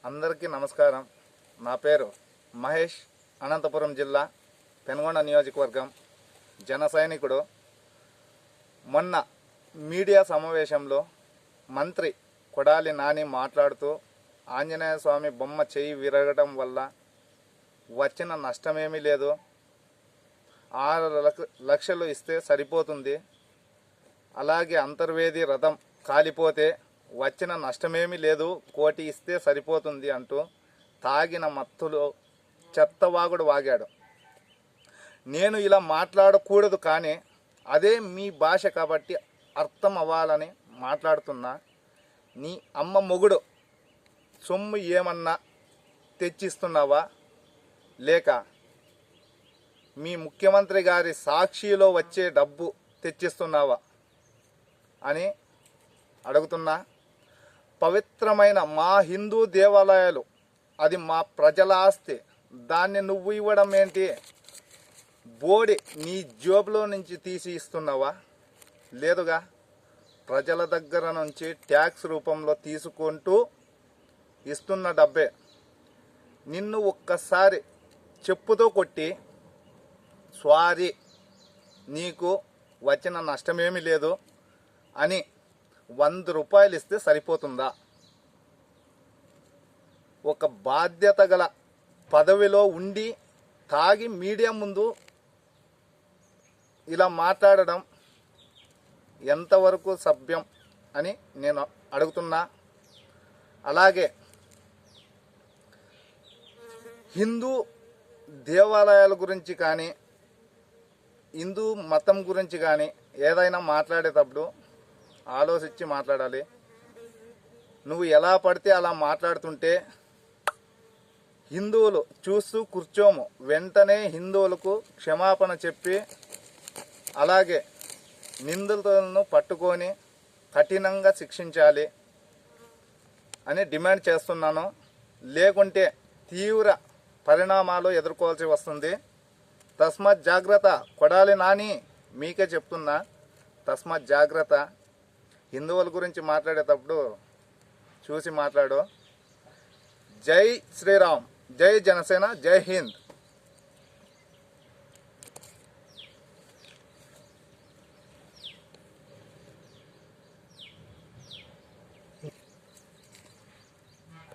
అందరికీ నమస్కారం. నా పేరు మహేష్, అనంతపురం జిల్లా పెనుగొండ నియోజకవర్గం జన సైనికుడు. మొన్న మీడియా సమావేశంలో మంత్రి కొడాలి నాని మాట్లాడుతూ ఆంజనేయ స్వామి బొమ్మ చేయి విరగడం వల్ల వచ్చిన నష్టమేమీ లేదు, 6 లక్షలు ఇస్తే సరిపోతుంది, అలాగే అంతర్వేది రథం కాలిపోతే వచ్చిన నష్టమేమీ లేదు, 1 కోటి ఇస్తే సరిపోతుంది అంటూ తాగిన మత్తులో చెత్తవాగుడు వాగాడు. నేను ఇలా మాట్లాడకూడదు, కానీ అదే మీ భాష కాబట్టి అర్థం అవ్వాలని మాట్లాడుతున్నా. నీ అమ్మ మొగుడు సొమ్ము ఏమన్నా తెచ్చిస్తున్నావా, లేక మీ ముఖ్యమంత్రి గారి సాక్షిలో వచ్చే డబ్బు తెచ్చిస్తున్నావా అని అడుగుతున్నా. పవిత్రమైన మా హిందూ దేవాలయాలు, అది మా ప్రజల ఆస్తి, దాన్ని నువ్వు ఇవ్వడం ఏంటి? బోడి నీ జోబులో నుంచి తీసి ఇస్తున్నావా? లేదుగా, ప్రజల దగ్గర నుంచి ట్యాక్స్ రూపంలో తీసుకుంటూ ఇస్తున్న డబ్బే. నిన్ను ఒక్కసారి చెప్పుతో కొట్టి సారీ, నీకు వచ్చిన నష్టమేమీ లేదు అని 100 రూపాయలు ఇస్తే సరిపోతుందా? ఒక బాధ్యత గల పదవిలో ఉండి తాగి మీడియా ముందు ఇలా మాట్లాడడం ఎంతవరకు సభ్యం అని నేను అడుగుతున్నా. అలాగే హిందూ దేవాలయాల గురించి కానీ హిందూ మతం గురించి కానీ ఏదైనా మాట్లాడేటప్పుడు ఆలోచించి మాట్లాడాలి. నువ్వు ఎలా పడితే అలా మాట్లాడుతుంటే హిందువులు చూస్తూ కూర్చోము. వెంటనే హిందువులకు క్షమాపణ చెప్పి అలాగే నిందితులను పట్టుకొని కఠినంగా శిక్షించాలి అని డిమాండ్ చేస్తున్నాను. లేకుంటే తీవ్ర పరిణామాలు ఎదుర్కోవాల్సి వస్తుంది. తస్మాత్ జాగ్రత్త. కొడాలి నాని, మీకే చెప్తున్నా, తస్మాత్ జాగ్రత్త. హిందువుల గురించి మాట్లాడేటప్పుడు చూసి మాట్లాడు. జై శ్రీరామ్, జై జనసేన, జై హింద్.